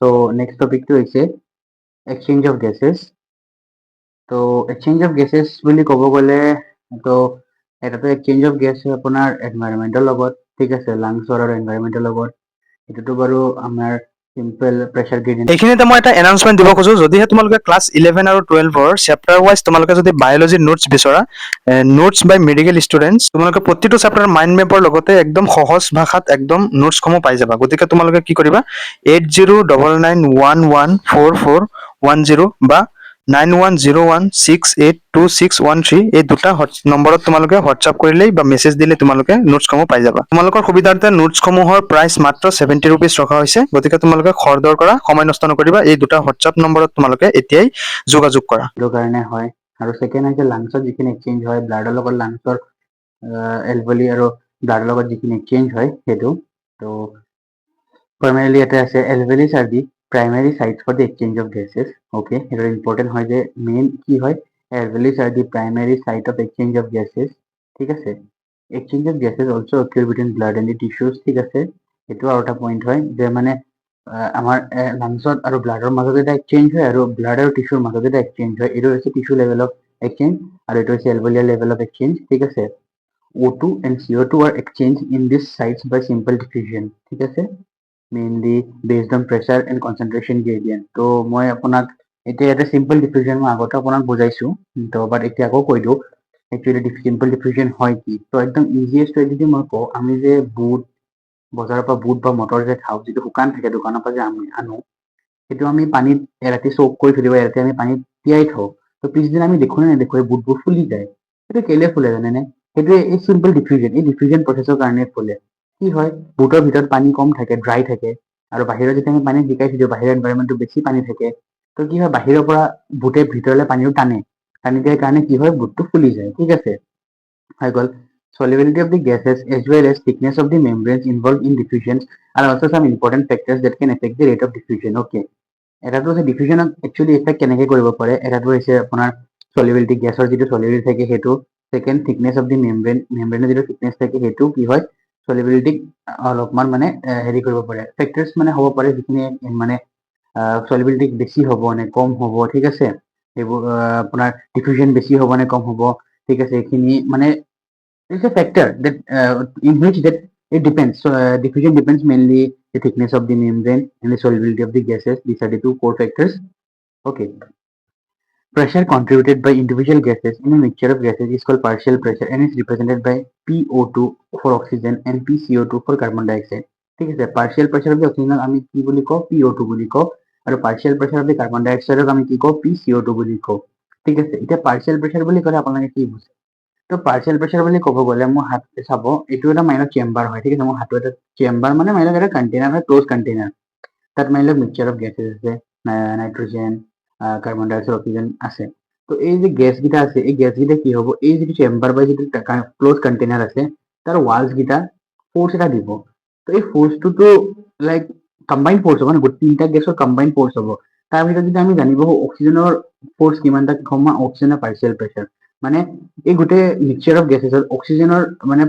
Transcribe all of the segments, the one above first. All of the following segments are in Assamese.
So next topic to is exchange of gases. তো exchange of gases বুলি ক'ব গ'লে তো এটাতো exchange of gas আপোনাৰ এনভাইৰনমেন্টৰ লগত ঠিক আছে লাংছৰ আৰু এনভাইৰনমেন্টৰ লগত এটোতো বাৰু আমাৰ সিম্পল প্ৰেছাৰ গ্ৰেডিয়েন্ট এইখিনিতে মই এটা এনাউন্সমেন্ট দিব খোজো যদিহে তোমালোকে ক্লাছ 11 আৰু 12ৰ চেপ্টাৰ ওয়াইজ তোমালোকে যদি বায়োলজি নোটছ বিচৰা নোটছ বাই মেডিকেল ষ্টুডেণ্টছ তোমালোকে প্ৰতিটো চেপ্টাৰ মাইণ্ড মেপৰ লগতে একদম সহজ ভাষাত একদম নোটছসমূহ পাই যাবা গতিকে তোমালোকে কি কৰিবা 8099114410 বা 9101682613 এই দুটা নম্বৰত তোমালোকে হোৱাটছআপ কৰিলেই বা মেছেজ দিলে তোমালোকে নোটছসমূহ পাই যাবা তোমালোকৰ সুবিধাৰ্থে নোটছসমূহৰ প্ৰাইচ মাত্ৰ 70 ৰুপিজ ৰখা হৈছে গতিকে তোমালোকে খৰদৰ কৰা সময় নষ্ট নকৰিবা এই দুটা হোৱাটছআপ নম্বৰত তোমালোকে এতিয়াই যোগাযোগ কৰা কাৰণে হয় আৰু সেকেন্ড হৈছে লাংছৰ যিখিনি এক্সচেঞ্জ হয় ব্লাডৰ লগত লাংছৰ এলভলি আৰু ব্লাডৰ লগত যিখিনি এক্সচেঞ্জ হয় সেইটো তো primarily এটা আছে alveolis are the primary sites for the exchange of gases okay এটা important হয় যে মেইন কি হয় alveolis are the primary site of exchange of gases ঠিক আছে exchange of gases also occur between blood and the tissues ঠিক আছে এটো আৰু এটা পইণ্ট হয় যে মানে আমাৰ লাংছত আৰু ব্লাডৰ মাজত এটা এক্সচেঞ্জ হয় আৰু ব্লাড আৰু টিস্যুৰ মাজত এটা এক্সচেঞ্জ হয় এটো হৈছে টিস্যু লেভেল অফ এক্সচেঞ্জ আৰু এটো হৈছে alveolar level of exchange ঠিক আছে O2 and CO2 are exchanged in these sites by simple diffusion ঠিক আছে mainly based on pressure and concentration gradient তো মই আপোনাক এতিয়া এটা সিম্পল ডিফিউজন মই আগতে আপোনাক বুজাইছো তো বাট এতিয়া আকৌ কৈ দিও একচুয়ালি সিম্পল ডিফিউজন হয় কি তো একদম ইজিয়েষ্ট way যদি মই কওঁ আমি যে বুট বজাৰৰ পৰা বুট বা মটৰ যে খাওঁ যিটো শুকান থাকে দোকানৰ পৰা যে আমি আনো সেইটো আমি পানীত এৰাতি সোক কৰি থৈ দিব এৰাতি আমি পানীত তিয়াই থওঁ তো পিছদিনা আমি দেখো নে নেদেখো এই বুটবোৰ ফুলি যায় সেইটো কেলে ফুলে জানেনে সেইটো এই সিম্পল ডিফিউজন এই ডিফিউজন প্ৰচেছৰ কাৰণে ফুলে কি হয় বুটৰ ভিতৰত পানী কম থাকে ড্ৰাই থাকে আৰু বাহিৰত যেতিয়া আমি পানী জিকাই থৈ দিওঁ বাহিৰৰ এনভাইৰনমেন্টটো বেছি পানী থাকে তো কি হয় বাহিৰৰ পৰা বুটে ভিতৰলৈ পানীও টানে টানি দিয়াৰ কাৰণে কি হয় বুটটো ফুলি যায় ঠিক আছে হৈ গ'ল solubility of the gases as well as thickness of the membranes involved in diffusions are also some important factors that can affect the rate of diffusion okay এটাটো হৈছে ডিফিউজনক একচুয়ালি এফেক্ট কেনেকৈ কৰিব পাৰে এটাটো হৈছে আপোনাৰ solubility গেছৰ যিটো solubility থাকে সেইটো second thickness of the membrane যিটো thickness থাকে সেইটো কি হয় solubility অলপমান মানে হেৰি কৰিব পাৰে ফেক্টৰছ মানে হ'ব পাৰে যিখিনি মানে solubility বেছি হ'ব নে কম হ'ব ঠিক আছে এইবোৰ আপোনাৰ ডিফিউজন বেছি হ'ব নে কম হ'ব ঠিক আছে এইখিনি মানে it's a factor that in which that it depends so diffusion depends mainly the thickness of the membrane and the solubility of the gases these are the two core factors okay pressure contributed by individual gases in a mixture of gases is called partial pressure and is represented by PO2 for oxygen and PCO2 for carbon dioxide ঠিক আছে partial pressure of the oxygen আমি কি বুলি কওঁ PO2 বুলি কওঁ আৰু partial pressure of the carbon dioxide আমি কি কওঁ PCO2 বুলি কওঁ ঠিক আছে এতিয়া partial pressure বুলি ক'লে আপোনালোকে কি বুজে তো partial pressure বুলি ক'ব গ'লে মোৰ হাত চাব এইটো এটা মাইনৰ চেম্বাৰ হয় ঠিক আছে মোৰ হাতটো এটা চেম্বাৰ মানে মাইনৰ এটা কন্টেইনাৰ হয় ক্লোজ কন্টেইনাৰ তাত মাইনৰ মিক্সচাৰ অফ গেছেছ আছে নাইট্ৰজেন কাৰ্বন ডাই অক্সাইড অক্সিজেন আছে তো এই যে গেছ গিটা আছে এই গেছ গিটা কি হ'ব এই যিটো চেম্বাৰ বা যিটো ক্লোজ কন্টেইনাৰ আছে তাৰ ৱালছ গিটা ফোৰ্স এটা দিব তো এই ফোৰ্সটো লাইক কম্বাইন ফোৰ্স হ'ব মানে তিনটা গেছৰ কম্বাইন ফোৰ্স হ'ব তাৰ ভিতৰত যদি আমি জানিব অক্সিজেনৰ ফোৰ্স কিমান তাক কম অক্সিজেনৰ পাৰ্চিয়েল প্ৰেছাৰ মানে এই গোটেই মিক্সচাৰ অফ গেছেছত অক্সিজেনৰ মানে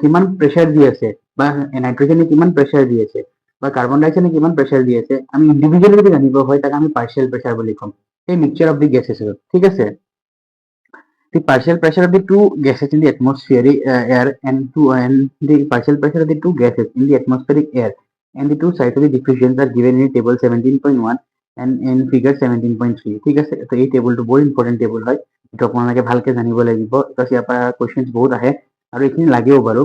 কিমান প্ৰেছাৰ দি আছে বা নাইট্ৰজেনে কিমান প্ৰেছাৰ দি আছে বা কাৰ্বন ডাই অক্সাইডে কিমান প্ৰেছাৰ দি আছে আমি ইন্ডিভিজুৱেলি যদি জানিব হয় তাক আমি পাৰ্চিয়েল প্ৰেছাৰ বুলি ক'ম এই মিক্সচাৰ অফ দি গেছেছত ঠিক আছে the partial pressure of the two gases in the atmospheric air and the partial pressure of the two gases in the atmospheric air and the two sides of the diffusions are given in table 17.1 and in figure 17.3 ঠিক আছে তো এই টেবুলটো বহুত ইম্পৰ্টেন্ট টেবুল হয় এটো আপোনালোকে ভালকে জানিব লাগিব because ইয়াৰ পৰা কোৱেশ্চনছ বহুত আহে আৰু এইখিনি লাগেও বাৰু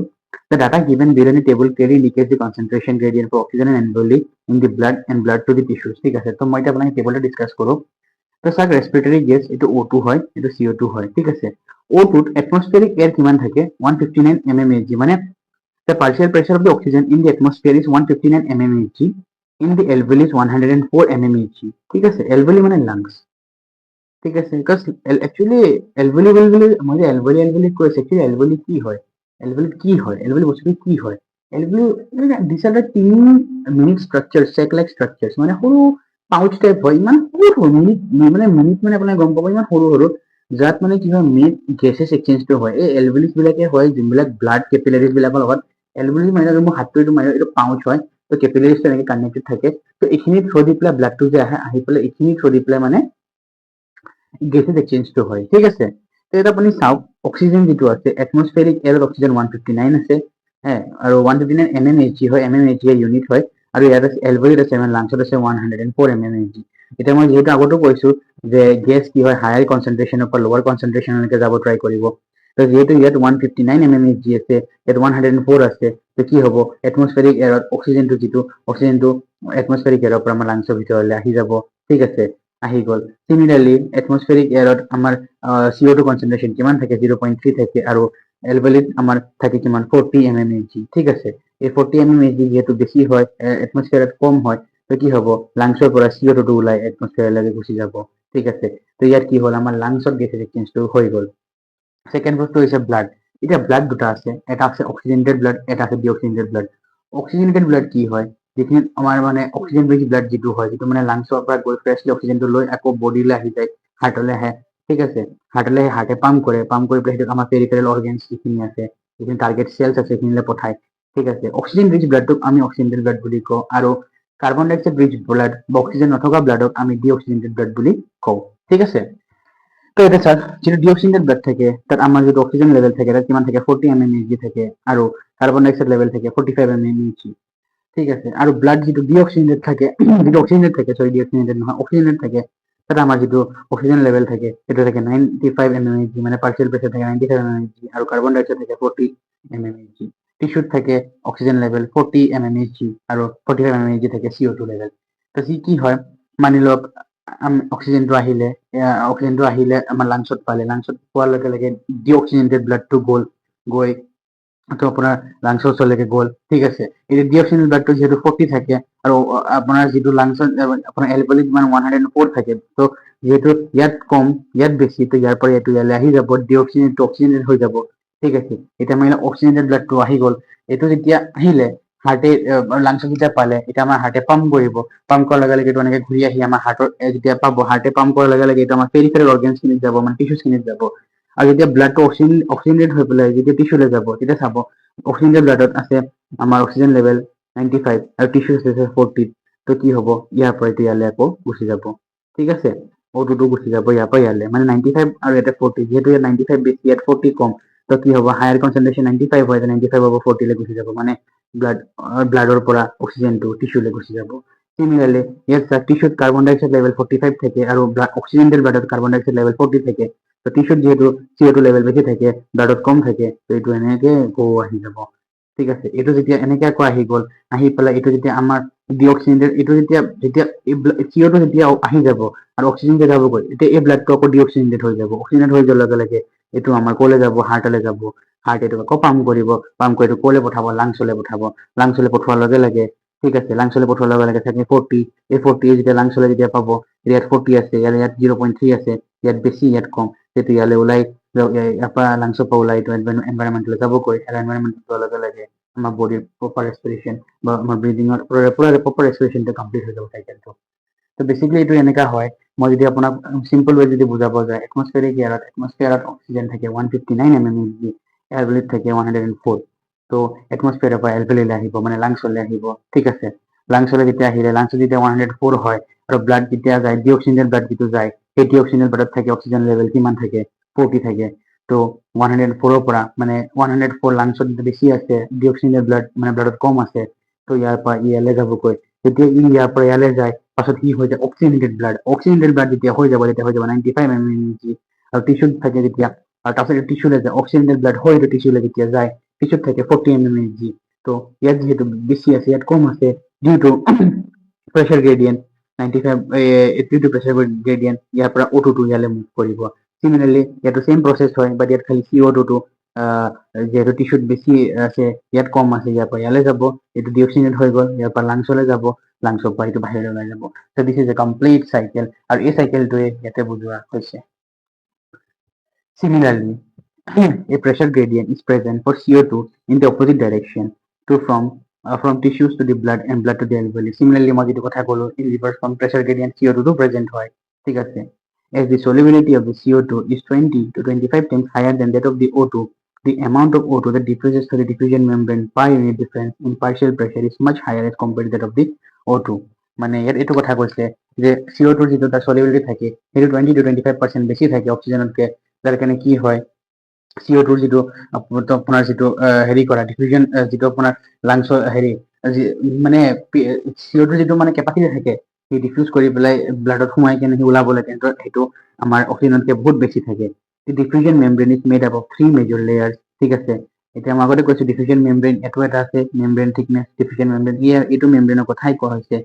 the data given below in the table clearly indicates the concentration gradient for oxygen and alveoli in the blood and blood to the tissues ঠিক আছে তো মই এটা আপোনালোকে টেবুলটো ডিসকাস কৰো তো স্যার রেসপিরেটরি গ্যাস এটো O2 হয় এটো CO2 হয় ঠিক আছে O2 atmospheric air কিমান থাকে 159 mmHg মানে the partial pressure of the oxygen in the atmosphere is 159 mmHg in the alveoli is 104 mmHg ঠিক আছে alveoli মানে lungs ঠিক আছে because actually alveoli বুলি মই যে alveoli কৈছে actually alveoli কি হয় alveoli বস্তুটো কি হয় alveoli these are the tiny minute structures sac like structures মানে সৰু পাউচ টাইপ হয় ইমান সৰু মিনিট মানে আপোনাৰ গম পাব ইমান সৰু যাত মানে কি হয় মেইন গেছেছ এক্সচেঞ্জটো হয় এই এলভেলিছ বিলাকে হয় যোনবিলাক ব্লাড কেপিলাৰিজ বিলাকৰ লগত এলভেলিছ মানে মোৰ হাতটো এইটো পাউচ হয় তো কেপিলাৰিজটো এনেকৈ কানেক্টেড থাকে তো এইখিনি থ্ৰু দি পেলাই ব্লাডটো যে আহে আহি পেলাই এইখিনি থ্ৰু দি পেলাই মানে গেছেছ এক্সচেঞ্জটো হয় ঠিক আছে তো এটা আপুনি চাওক অক্সিজেন যিটো আছে এটমস্ফেৰিক এয়াৰত অক্সিজেন 159 আছে আৰু 159 mmHg হয় mmHg ইউনিট হয় আৰু ইয়াত আছে এলভেলিত আছে মানে লাংছত আছে 104 mmHg এতিয়া মই যেহেতু আগতো কৈছো যে গেছ কি হয় হায়াৰ কনচেন্ট্ৰেচনৰ পৰা লোৱাৰ কনচেন্ট্ৰেচনলৈকে যাব ট্ৰাই কৰিব তো যেহেতু ইয়াত 159 mmHg আছে ইয়াত 104 আছে তো কি হ'ব এটমস্ফেৰিক এয়াৰত অক্সিজেনটো এটমস্ফেৰিক এয়াৰৰ পৰা আমাৰ লাংছৰ ভিতৰলৈ আহি যাব ঠিক আছে আহি গ'ল সিমিলাৰলি এটমস্ফেৰিক এয়াৰত আমাৰ CO2 কনচেন্ট্ৰেচন কিমান থাকে 0.3 থাকে আৰু এলভেলিত আমাৰ থাকে কিমান 40 mmHg ঠিক আছে এই 40 mmHg যেহেতু বেছি হয় এটমস্ফিয়াৰত কম হয় তো কি হ'ব লাংছৰ পৰা CO2 টো ওলাই এটমস্ফিয়াৰলৈকে গুচি যাব ঠিক আছে তো ইয়াত কি হ'ল আমাৰ লাংছত গেছ এক্সচেঞ্জটো হৈ গ'ল সেকেন্ড বস্তু হৈছে ব্লাড এতিয়া ব্লাড দুটা আছে এটা আছে অক্সিজেনেটেড ব্লাড এটা আছে ডিঅক্সিজেনেটেড ব্লাড অক্সিজেনেটেড ব্লাড কি হয় যিখিনি আমাৰ মানে অক্সিজেন ৰিচ ব্লাড যিটো হয় যিটো মানে লাংছৰ পৰা গৈ ফ্ৰেছলি অক্সিজেনটো লৈ আকৌ বডিলৈ আহি যায় হাৰ্টলৈ আহে ঠিক আছে হাৰ্টলৈ হাৰ্টে পাম্প কৰি পেলাই সেইটো আমাৰ পেৰিফেৰেল অৰ্গেনছ যিখিনি আছে যিখিনি টাৰ্গেট চেলছ আছে সেইখিনিলৈ পঠায় ঠিক আছে অক্সিজেন ৰিচ ব্লাডটোক আমি অক্সিজেনেটেড ব্লাড বুলি কওঁ আৰু কাৰ্বন ডাইঅক্সাইড ৰিচ ব্লাড বা অক্সিজেন নথকা ব্লাডক আমি ডিঅক্সিজেনেটেড ব্লাড বুলি কওঁ ঠিক আছে তো এটা স্যার যেটা ডিঅক্সিজেনেটেড ব্লাড থাকে তাত আমাৰ যদি অক্সিজেন লেভেল থাকে তাত কিমান থাকে 40 mmHg থাকে আৰু কাৰ্বন ডাইঅক্সাইড লেভেল থাকে 45 mmHg ঠিক আছে আৰু ব্লাড যেটো ডিঅক্সিজেনেটেড থাকে যেটো অক্সিজেনেটেড থাকে সৰি ডিঅক্সিজেনেটেড নহয় অক্সিজেনেটেড থাকে তাত আমাৰ যেটো অক্সিজেন লেভেল থাকে সেটো থাকে 95 mmHg মানে পাৰ্শিয়াল প্ৰেসাৰ থাকে 95 mmHg আৰু কার্বন ডাইঅক্সাইড থাকে 40 mmHg টিস্যুত থাকে অক্সিজেন লেভেল 40 mmHg আৰু 45 mmHg থাকে CO2 লেভেল তো কি হয় মানি লওক অক্সিজেনটো আহিলে আমাৰ লাংছত পালে লাংছত পোৱাৰ লগে লগে ডিঅক্সিজেনেটেড ব্লাডটো গৈ তো আপোনাৰ লাংছৰ ওচৰলৈকে গ'ল ঠিক আছে এই ডিঅক্সিজেনেটেড ব্লাডটো যেহেতু 40 থাকে আৰু আপোনাৰ যেটো লাংছত আপোনাৰ এলভেলিত মানে 104 থাকে তো যেহেতু ইয়াত কম ইয়াত বেছি তো ইয়াৰ পৰা এইটো ইয়ালৈ আহি যাব অক্সিজেনেটেড হৈ যাব ঠিক আছে এতিয়া মানে অক্সিজেনেটেড ব্লাডটো আহি গ'ল এইটো যেতিয়া আহিলে হাৰ্টে লাংছত যেতিয়া পালে এতিয়া আমাৰ হাৰ্টে পাম্প কৰিব পাম্প কৰাৰ লগে লগে এইটো এনেকৈ ঘূৰি আহি আমাৰ হাৰ্টৰ যেতিয়া পাব হাৰ্টে পাম্প কৰাৰ লগে লগে এইটো আমাৰ পেৰিফেৰেল অৰ্গেনছখিনিত যাব মানে টিস্যুখিনিত যাব আৰু যেতিয়া ব্লাডটো অক্সিজেনেটেড হৈ পেলাই যেতিয়া টিস্যুলৈ যাব তেতিয়া চাব অক্সিজেনেটেড ব্লাডত আছে আমাৰ অক্সিজেন লেভেল 95 আৰু টিস্যু আছে 40 তো কি হ'ব ইয়াৰ পৰা এইটো ইয়ালৈ আকৌ গুচি যাব ঠিক আছে O2 গুচি যাব ইয়াৰ পৰা ইয়ালৈ মানে 95 আৰু এটা 40 যেহেতু ইয়াত 95 বেছি ইয়াত 40 কম তো কি হ'ব হায়াৰ কনচেন্ট্ৰেচন 95 হয় 95 হ'ব 40 লৈ গুচি যাব মানে ব্লাডৰ পৰা অক্সিজেনটো টিস্যুলৈ গুচি যাব সিমিলাৰলি ইয়াত টিস্যুত কাৰ্বন ডাইঅক্সাইড লেভেল 45 থাকে আৰু অক্সিজেনেটেড ব্লাডত কাৰ্বন ডাইঅক্সাইড লেভেল 40 থাকে তো টিস্যুত যেহেতু CO2 লেভেল বেছি থাকে ব্লাডত কম থাকে তো এইটো এনেকৈ আহি যাব ঠিক আছে এইটো যেতিয়া এনেকৈ আকৌ আহি গ'ল আহি পেলাই এইটো যেতিয়া আমাৰ ডিঅক্সিজেনেটেড এইটো যেতিয়া CO2 যেতিয়া আহি যাব আৰু অক্সিজেন যেতিয়া যাবগৈ এতিয়া এই ব্লাডটো আকৌ ডিঅক্সিজেনেটেড হৈ যাব অক্সিজেনেটেড হৈ যোৱাৰ লগে লগে এইটো আমাৰ ক'লৈ যাব হাৰ্টলৈ যাব হাৰ্ট এইটো আকৌ পাম্প কৰিব পাম্প কৰি এইটো ক'লৈ পঠাব লাংছলৈ পঠোৱাৰ লগে লগে ঠিক আছে লাংছলৈ পঠোৱাৰ লগে লগে থাকে 40 এই 40 যেতিয়া লাংছলৈ যেতিয়া পাব ইয়াত 40 আছে ইয়াত 0.3 আছে ইয়াত বেছি ইয়াত কম সেইটো ইয়ালৈ ওলাই ইয়াৰ পৰা লাংছৰ পৰা ওলাই এইটো এনভাইৰনমেণ্টলৈ যাবগৈ এনভাইৰনমেণ্ট যোৱাৰ লগে লগে আমাৰ বডিৰ প্ৰপাৰ ৰেস্পিৰেশ্যন বা আমাৰ ব্ৰিডিঙৰ প্ৰপাৰ ৰেস্পিৰেশ্যনটো কমপ্লিট হৈ যাব চাইকেলটো তো বেসিক্যালি এইটো এনেকা হয় মই যদি আপোনাক সিম্পল ৱে যদি বুজাব যায় এটমস্ফিয়াৰত অক্সিজেন থাকে 159 mmHg এলভেলিত থাকে 104 তো এটমস্ফিয়াৰৰ পৰা এলভেলিলৈ আহিব মানে লাংছলৈ আহিব ঠিক আছে লাংছলৈ যেতিয়া আহিলে লাংছত যেতিয়া 104 হয় আৰু ব্লাড যেতিয়া যায় ডিঅক্সিজেনেটেড ব্লাড যিটো যায় সেই ডিঅক্সিজেনেটেড ব্লাডত থাকে অক্সিজেন লেভেল কিমান থাকে 40 থাকে তো 104 ৰ পৰা মানে 104 লাংছত বেছি আছে ডিঅক্সিজেনেটেড ব্লাড মানে ব্লাডত কম আছে তো ইয়াৰ পৰা ইয়ালৈ যাবগৈ যেতিয়া ইয়াৰ পৰা ইয়ালৈ যায় পাছত কি হৈ যায় অক্সিজেনেটেড ব্লাড যেতিয়া হৈ যাব 95 mmHg আৰু টিস্যুত থাকে যেতিয়া আৰু তাৰপিছত টিস্যুলৈ যায় অক্সিজেনেটেড ব্লাড হৈ এইটো টিস্যুলৈ যেতিয়া যায় টিস্যুত থাকে 40 mmHg তো ইয়াত যেহেতু বেছি আছে ইয়াত কম আছে due to pressure gradient 95 due to pressure gradient ইয়াৰ পৰা O2 ইয়ালৈ মুভ কৰিব সিমিলাৰলি ইয়াতো সেম প্ৰচেছ হয় বাট ইয়াত খালি CO2 যেহেতু টিস্যুত বেছি আছে ইয়াত কম আছে ইয়াৰ পৰা ইয়ালৈ যাব এইটো ডিঅক্সিজেনেট হৈ গ'ল ইয়াৰ পৰা লাংছলৈ যাব লাংছৰ পৰা এইটো বাহিৰলৈ ওলাই যাব so this is a complete cycle আৰু এই চাইকেলটোৱে ইয়াতে বুজোৱা হৈছে similarly a pressure gradient is present for CO2 in the opposite direction to from tissues to the blood and blood to the alveoli similarly মই যেটো কথা ক'লো in reverse from pressure gradient CO2 to present হয় ঠিক আছে as the solubility of the CO2 is 20 to 25 times higher than that of the O2 the amount of O2 that diffuses through the diffusion membrane per unit difference in partial pressure is much higher as compared to that of the O2. মানে ইয়াত এইটো কথা কৈছে যে CO2 যিটো তাৰ সলিবিলিটি থাকে সেইটো 20 to 25% বেছি থাকে অক্সিজেনতকে, যাৰ কাৰণে কি হয় CO2 যিটো আপোনাৰ যিটো হেৰি কৰা ডিফিউজন যিটো আপোনাৰ লাংছৰ হেৰি মানে CO2 যিটো মানে কেপাচিটি থাকে সি ডিফিউজ কৰি পেলাই ব্লাডত সোমাই কেনে সি ওলাবলৈ কিন্তু সেইটো আমাৰ অক্সিজেনতকে বহুত বেছি থাকে। The diffusion membrane is made up of 3 major layers, ঠিক আছে। এতিয়া মই আগতে কৈছো ডিফিউজন মেমব্ৰেন এটো এটা আছে মেমব্ৰেন থিকনেস ডিফিউজন মেমব্ৰেন এইটো মেমব্ৰেনৰ কথাই কোৱা হৈছে,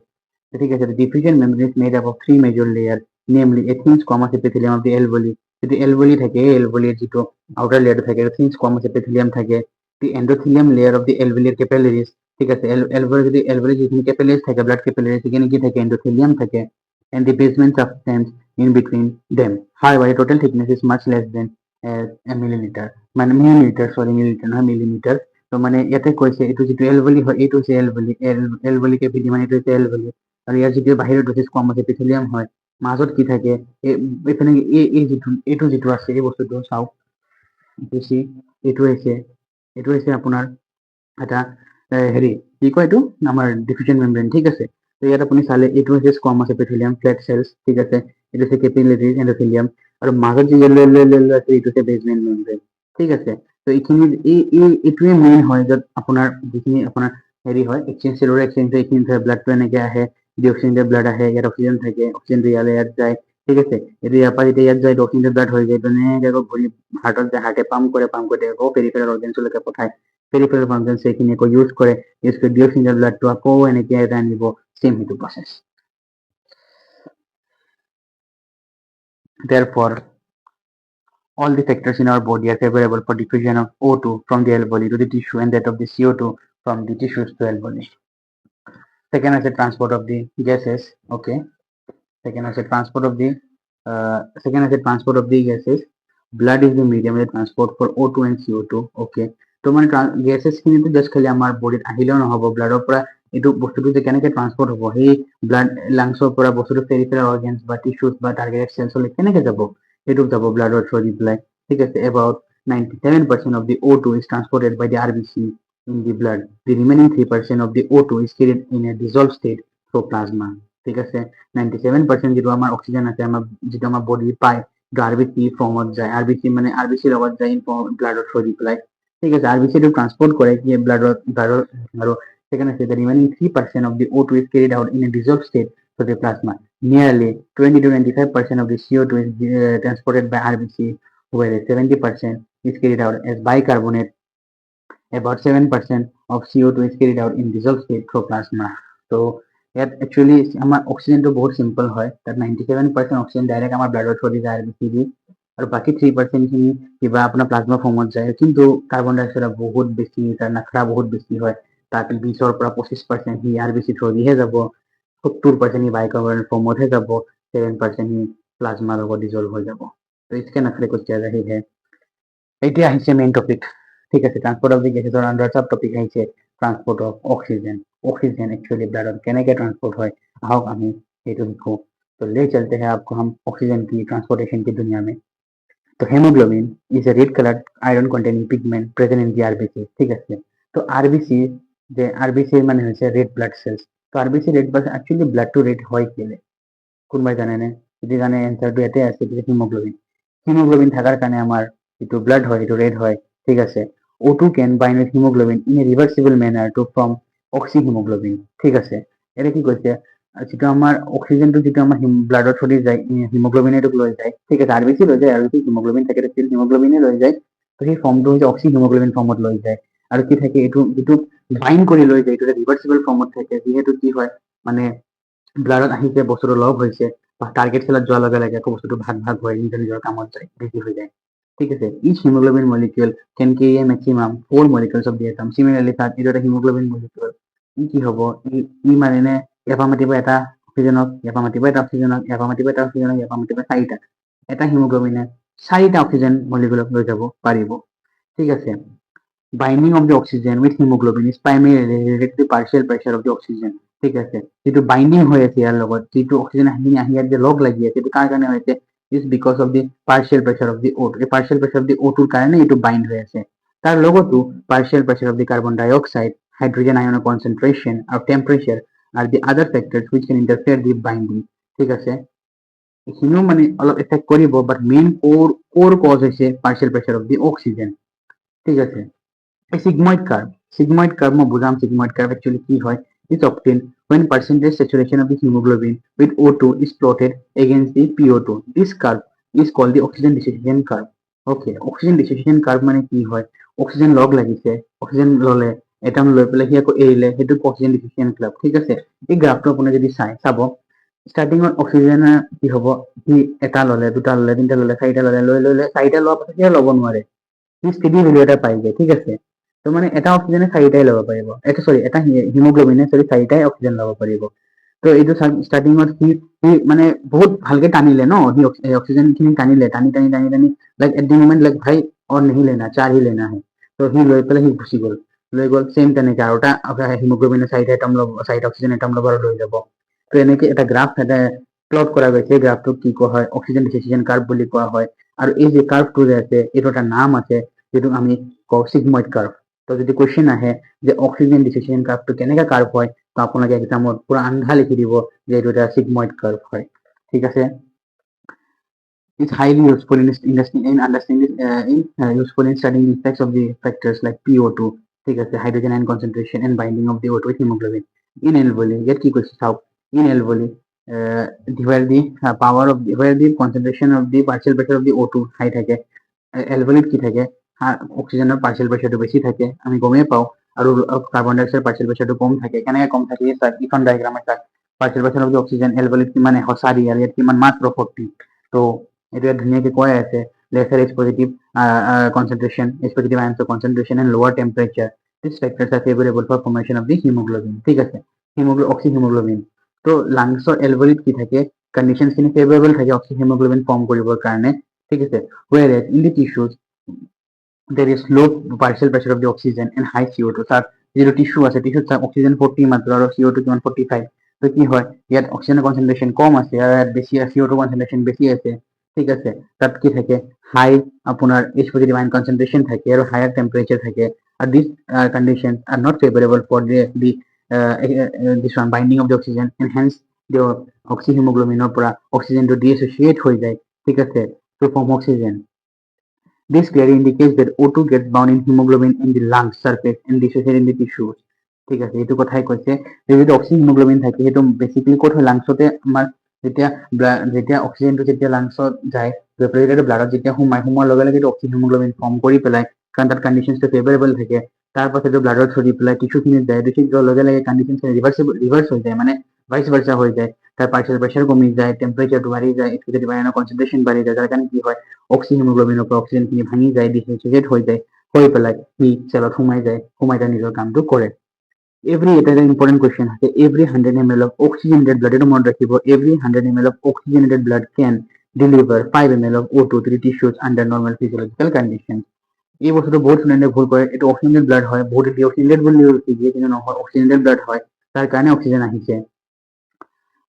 ঠিক আছে। The diffusion membrane is made up of 3 major layers, namely a thin squamous epithelium of the alveoli, যদি alveoli থাকে alveoli যিটো outer layer থাকে thin squamous epithelium থাকে, the endothelium layer of the alveolar capillaries, ঠিক আছে। alveoli যদি alveoli যিখিনি capillaries থাকে blood capillaries সেখানে কি থাকে endothelium থাকে, and the basement substance in between them. However, the total thickness is much less than a millimeter. মানে millimeter, sorry, millimeter নহয় millimeter. তো মানে ইয়াতে কৈছে এইটো যিটো alveoli হয় এইটো হৈছে alveoli, alveoli epithelium মানে এইটো হৈছে alveoli, আৰু ইয়াৰ যিটো বাহিৰত হৈছে squamous epithelium হয়, মাজত কি থাকে এইফালে এইটো যিটো আছে এই বস্তুটো চাওক বেছি এইটো হৈছে আপোনাৰ এটা হেৰি কি কয় এইটো আমাৰ ডিফিউজন মেমব্ৰেন, ঠিক আছে। তো ইয়াত আপুনি চালে এইটো হৈছে স্কোয়ামাছ এপিথেলিয়াম ফ্লেট সেলস, ঠিক আছে। এইটো হৈছে কেপিলাৰিজ এন্ডোথেলিয়াম, আৰু মাজত যি য়েলো আছে এইটো হৈছে বেজমেন্ট মেমব্ৰেন, ঠিক আছে। তো এইখিনি এইটোৱে মেইন হয় য'ত আপোনাৰ যিখিনি আপোনাৰ হেৰি হয় এক্সচেঞ্জ চেলুলাৰ এক্সচেঞ্জ এইখিনি ব্লাডটো এনেকে আহে, ডিঅক্সিজেনেটেড ব্লাড আহে, ইয়াত অক্সিজেন থাকে, অক্সিজেনটো ইয়াত যায়, ঠিক আছে। এইটো ইয়াৰ পৰা যেতিয়া ইয়াত যায় অক্সিজেনেটেড ব্লাড হৈ যায় ধুনীয়াকৈ আকৌ ঘূৰি হাৰ্টত যায়, হাৰ্টে পাম্প কৰে আকৌ পেৰিফেৰাল অৰ্গেনছলৈকে পঠায়, পেৰিফেৰাল অৰ্গেনছ এইখিনি আকৌ ইউজ কৰি ডিঅক্সিজেনেটেড ব্লাডটো আকৌ এনেকে এটা আনিব, চেম সেইটো process. Therefore, all the factors in our body are favorable for diffusion of O2 from the alveoli to the tissue and that of the CO2 from the tissues to alveoli. Second is the transport of the gases. Okay. Second is the transport of the gases. Blood is the medium of the transport for O2 and CO2. Okay. তো মানে গেছেছ খিনিটো জাষ্ট খালি আমাৰ বডিত আহিলেও নহ'ব, ব্লাডৰ পৰা এইটো বস্তুটো যে কেনেকৈ ট্ৰান্সপৰ্ট হ'ব সেই ব্লাড লাংছৰ পৰা বস্তুটো পেৰিফেৰাল অৰ্গেনছ বা টিস্যুজ বা টাৰ্গেটেড চেলছলৈ কেনেকৈ যাব সেইটো যাব ব্লাডৰ থ্ৰু দি পেলাই, ঠিক আছে। About 97% of the O2 is transported by the RBC in the blood. The remaining 3% of the O2 is carried in a dissolved state through plasma, ঠিক আছে। 97% যিটো আমাৰ অক্সিজেন আছে আমাৰ যিটো আমাৰ বডি পায় আৰবিচি ফৰ্মত যায়, আৰবিচি মানে আৰবিচিৰ লগত যায় ব্লাডৰ থ্ৰু দি পেলাই, ঠিক আছে। আৰবিচিটো ট্ৰান্সপোৰ্ট কৰে কি ব্লাডৰ আৰু সেখানে আছে the remaining 3% of the O2 is carried out in a dissolved state through the plasma. Nearly 20 to 25% of the CO2 is transported by RBC, whereas 70% is carried out as bicarbonate. About 7% of CO2 is carried out in dissolved state through plasma. So ইয়াত একচুৱেলি আমাৰ অক্সিজেনটো বহুত সিম্পল হয়, তাত 97% অক্সিজেন ডাইৰেক্ট আমাৰ ব্লাডৰ থ্ৰু দি যায় আৰবিচি দি, আৰু বাকী 3% খিনি কিবা আপোনাৰ প্লাজমা ফৰ্মত যায়, কিন্তু কাৰ্বন ডাই অক্সাইড বহুত বেছি, তাৰ নাখৰা বহুত বেছি হয়, তাত 20 পৰা 25% সি আৰবিচি থ্ৰু দিহে যাব, 70% সি বাইকাৰ্বনেট ফৰ্মতহে যাব, 7% সি প্লাজমাৰ লগত ডিজলভ হৈ যাব। তো इसके नखरे कुछ ज़्यादा ही है। এতিয়া আহিছে মেইন টপিক, ঠিক আছে। Transport of the gases under sub topic আহিছে transport of oxygen. Oxygen actually blood কেনেকৈ ट्रांसपोर्ट হয় আহক আমি সেইটো শিকো। तो ले चलते हैं आपको हम ऑक्सीजन की ट्रांसपोर्टेशन की दुनिया में। तो haemoglobin is a red colour iron containing pigment present in the RBC, ঠিক আছে। তো আরবিসি যে আরবিসি মানে হচ্ছে রেড ব্লাড সেলস। তো আরবিসি রেড ব্লাড एक्चुअली ব্লাডটো রেড হয় কেলে কোনোবাই জানেনে? যদি জানে এনসারটো ইয়াতে আছে যে হিমোগ্লোবিন। হিমোগ্লোবিন থাকার কারণে আমার যেটো ব্লাড হয় এটো রেড হয়, ঠিক আছে। O2 can bind with hemoglobin in a reversible manner to form oxyhemoglobin, ঠিক আছে। এটা কি কৈছে যেটো আমার অক্সিজেনটো যেটো আমার ব্লাডৰ থ্ৰু দি যায় হিমোগ্লোবিনেটোক লৈ যায়, ঠিক আছে। আরবিসি লৈ যায়, আরবিসি হিমোগ্লোবিন থাকে স্টিল হিমোগ্লোবিনে লৈ যায়, তো সেই ফর্মটো হৈছে অক্সিহিমোগ্লোবিন ফর্মত লৈ যায়। আৰু কি থাকে এইটো যেটো বাইন্ড কৰি লৈ যায় এইটো ৰিভাৰ্সিবল ফর্মত থাকে, যিহেতু কি হয় মানে ব্লাডত আহিছে বস্তুটো লগ হৈছে বা টার্গেট সেলত যোৱাৰ লগে লগে আকৌ বস্তুটো ভাগ ভাগ হৈ নিজৰ কামত যায়, বিজি হৈ যায়, ঠিক আছে। Each haemoglobin molecule can carry a maximum 4 molecules of the atom. Similarly, তাত এইটো এটা হিমোগ্লোবিন মলিকিউল কি হ'ব ই মানে নে এপা মাতিব এটা অক্সিজেনক, এপা মাতিব এটা অক্সিজেনক, এপা মাতিব এটা অক্সিজেনক, এপা মাতিব চাৰিটা, এটা হিমোগ্লোবিনে 4টা অক্সিজেন মলিকিউলক লৈ যাব পাৰিব, ঠিক আছে। Binding of the oxygen with hemoglobin is primarily related to the partial pressure of the oxygen, ঠিক আছে। যেটো বাইন্ডিং হৈ আছে ইয়াৰ লগত যেটো অক্সিজেন আহি ইয়াত যে লগ লাগি আছে, এটো কাৰ কাৰণে হৈছে is because of the partial pressure of the O2. The partial pressure of the O2 ৰ কাৰণে এটো বাইন্ড হৈ আছে। তাৰ লগতো partial pressure of the carbon dioxide, hydrogen ion concentration or temperature are the other factors which can interfere the binding. ঠিক আছে, এইখিনিও মানে অলপ এফেক্ট কৰিব, বাট মেইন কোৰ কজ হৈছে partial pressure of the oxygen. ঠিক আছে, sigmoid curve মই বুজাম sigmoid curve actually কি হয়. Is obtained when percentage saturation of the hemoglobin with O2 is plotted against the PO2. This curve is called the oxygen dissociation curve. Okay, oxygen dissociation curve মানে কি হয়, অক্সিজেন লগ লাগিছে, অক্সিজেন ললে এটম লৈ পেলাই সি আকৌ এৰিলে, সেইটো অক্সিজেন ডিফিচিয়েন্ট ক্লাব. ঠিক আছে, এই গ্ৰাফটো আপুনি যদি চাব, ষ্টাৰ্টিঙত অক্সিজেনৰ কি হ'ব, সি এটা ললে, দুটা ললে, তিনিটা ললে, চাৰিটা ললে, লৈ চাৰিটা লোৱাৰ পাছত সি ল'ব নোৱাৰে, সি ষ্টেডি ভেলু এটা পাই যায়. ঠিক আছে, তো মানে এটা অক্সিজেনে চাৰিটাই ল'ব পাৰিব, এটা হিমোগ্লোবিনে চাৰিটাই অক্সিজেন ল'ব পাৰিব. তো এইটো ষ্টাৰ্টিঙত সি মানে বহুত ভালকে টানিলে ন, সি অক্সিজেন খিনি টানিলে, টানি like at the moment like ভাই और नहीं लेना, 4 ही लेना है, তো সি লৈ পেলাই সি গুচি গ'ল, সেম তেনেকে আৰু এটা হিমোগ্লোবিনে চাৰিটা অক্সিজেন এটম ল'ব আৰু লৈ যাব. তো এনেকে এটা গ্ৰাফ এটা প্লট কৰা গৈছে, এই গ্ৰাফটোক কি কোৱা হয়, অক্সিজেন ডিসোসিয়েশন কাৰ্ভ বুলি কোৱা হয়. আৰু এই যে কার্ভটো যে আছে, এইটো এটা নাম আছে যেটো আমি কওঁ সিগময়েড কার্ভ. তো যদি কোৱেশ্চন আহে যে অক্সিজেন ডিসোসিয়েশন কাৰ্ভটো কেনেকা কাৰ্ভ হয়, তো আপোনালোকে এক্সামত পুৰা আন্ধা লিখি দিব যে এইটো এটা সিগময়েড কার্ভ হয়. ঠিক আছে, is highly useful in understanding useful in studying the effects of the factors like PO2, ঠিক আছে, hydrogen ion concentration and binding of the O2 with hemoglobin. In elderly, ইয়াত কি কৈছে চাওক, in elderly, where the power of where the concentration of the partial pressure of the O2 high থাকে, elderlyত কি থাকে, অক্সিজেনৰ partial pressure বেছি থাকে, আমি গমেই পাওঁ, আৰু কাৰ্বন ডাই অক্সাইড partial pressure কম থাকে. কেনেকে কম থাকে, ইখন ডায়াগ্ৰামে চাওক, partial pressure of the oxygen elderlyত কিমান 104, আৰু ইয়াত কিমান মাত্ৰ 40. তো এটা ধুনীয়াকে কৈ আছে, lesser H positive concentration, H positive ions concentration and lower temperature, these factors are favorable for formation of the hemoglobin. ঠিক আছে, oxyhemoglobin. তো লাংছৰ এলভেলিত কি থাকে, কন্ডিশনছ খিনি ফেভৰেবল থাকে অক্সিহেমোগ্লোবিন ফৰ্ম কৰিবৰ কাৰণে. ঠিক আছে, whereas in the tissues there is low partial pressure of the oxygen and high CO2. তার যেটো টিস্যু আছে, টিস্যুত অক্সিজেন 40 মাত্র আৰু CO2 কিমান 45. তো কি হয়, ইয়াত অক্সিজেনৰ কনসেন্ট্ৰেশন কম আছে আৰু ইয়াত বেছি CO2 কনসেন্ট্ৰেশন বেছি আছে. ঠিক আছে, তাত কি থাকে, হাই আপোনাৰ H positive ion concentration থাকে আৰু হায়াৰ টেম্পারেচার থাকে. আর these conditions are not favorable for this one binding of the oxygen, and hence the oxyhemoglobinৰ পৰা অক্সিজেনটো ডিএসোসিয়েট হৈ যায়. ঠিক আছে, to form oxygen. This clearly indicates that O2 gets bound in hemoglobin in the lung surface and dissociated in the tissues. ঠিক আছে, এইটো কথাই কৈছে যে যদি অক্সিহেমোগ্লোবিন থাকে, সেইটো বেসিক্যালি ক'ত হয়, লাংছতে আমাৰ যেতিয়া অক্সিজেনটো যেতিয়া লাংছত যায়, ৰেফ্ৰিজাৰেটৰ ব্লাডত যেতিয়া সোমোৱাৰ লগে লগে অক্সিহেমোগ্লোবিন ফৰ্ম কৰি পেলাই, কাৰণ তাত কন্ডিশনছটো ফেভৰেবল থাকে. তাৰ পাছত ব্লাডত চলি পেলাই টিস্যুখিনিত যায়, টিস্যুত যোৱাৰ লগে লগে কন্ডিশনছ ৰিভাৰ্স হৈ যায়, মানে ভাইচ ভাৰ্সা হৈ যায়. তাৰ পাৰ্শিয়াল প্ৰেসাৰ কমি যায়, টেম্পাৰেচাৰটো বাঢ়ি যায়, এক্সপেক্টেড আয়নৰ কনসেন্ট্ৰেশন বাঢ়ি যায়, যাৰ কাৰণে কি হয়, অক্সিহেমোগ্লোবিনৰ পৰা অক্সিজেনখিনি ভাঙি যায়, ডিসোসিয়েট হৈ যায়, হৈ পেলাই সি চেলত সোমাই তাই নিজৰ কামটো কৰে. এটা ইম্পর্টেন্ট কোয়েশ্চন আছে, every 100 ml of oxygenated blood, এটা মনত রাখিব, every 100 ml of oxygenated blood can deliver 5 ml of O2 to the tissues under normal physiological conditions. এই বস্তুটো বহুত স্টুডেন্টে ভুল কৰে, এইটো অক্সিজেনেটেড ব্লাড হয়, বহুত ডিঅক্সিজেনেটেড বুলি লিখি দিয়ে, কিন্তু নহয়, অক্সিজেনেটেড ব্লাড হয়, তাৰ কাৰণে অক্সিজেন আহিছে.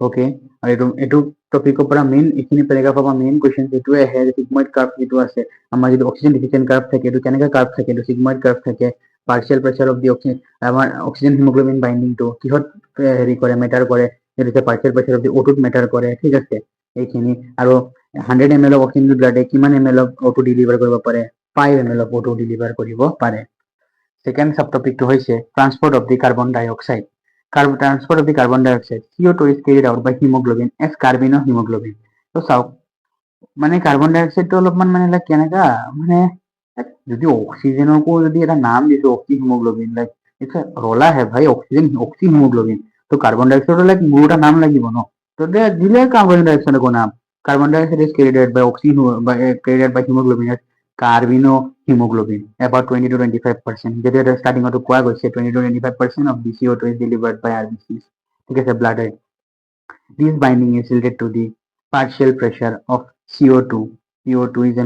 ওকে, আৰু এইটো টপিকৰ পৰা মেইন এইখিনি পেৰাগ্ৰাফৰ পৰা মেইন কোৱেশ্চন এইটোৱে আহে যে সিগময়েড কাৰ্ভ যিটো আছে, আমাৰ যিটো অক্সিজেন ডিফিচিয়েন্ট কাৰ্ভ থাকে, এইটো কেনেকা কাৰ্ভ থাকে, এইটো সিগময়েড কাৰ্ভ থাকে. পাৰ্শিয়াল প্ৰেসাৰ অফ দি আমাৰ অক্সিজেন হিমোগ্লোবিন বাইন্ডিংটো কিহত হেৰি কৰে, মেটাৰ কৰে, সেইটো পাৰ্শিয়াল প্ৰেসাৰ অফ দি O2 মেটাৰ কৰে. ঠিক আছে, এইখিনি আৰু 100 ml of oxygen ব্লাডে কিমান ml of O2 ডেলিভাৰ কৰিব পাৰে, 5 ml of O2 ডেলিভাৰ কৰিব পাৰে. সেকেন্ড সাব টপিকটো হৈছে transport of the carbon dioxide. Transport of the carbon dioxide, CO2 is carried out by hemoglobin as carbinohemoglobin. তো চাওক, মানে কার্বন ডাই অক্সাইডটো অলপমান মানে লাইক কেনেকা, মানে যদি অক্সিজেনকো যদি এটা নাম দিছো অক্সিহিমোগ্লোবিন, লাইক এটা রলা হে ভাই, অক্সিহিমোগ্লোবিন, তো কার্বন ডাই অক্সাইডৰ লাইক মোৰটা নাম লাগিব ন, তো দিলে কাৰ্বন ডাই অক্সাইডৰ নাম. Carbon dioxide is carried by hemoglobin as carbinohemoglobin about 20 to 25%. যেটা এটা স্টার্টিংতো কোৱা গৈছে 20 to 25% of the CO2 is delivered by RBCs. ঠিক আছে, ব্লাডে. This binding is related to the partial pressure of CO2. PO2 is a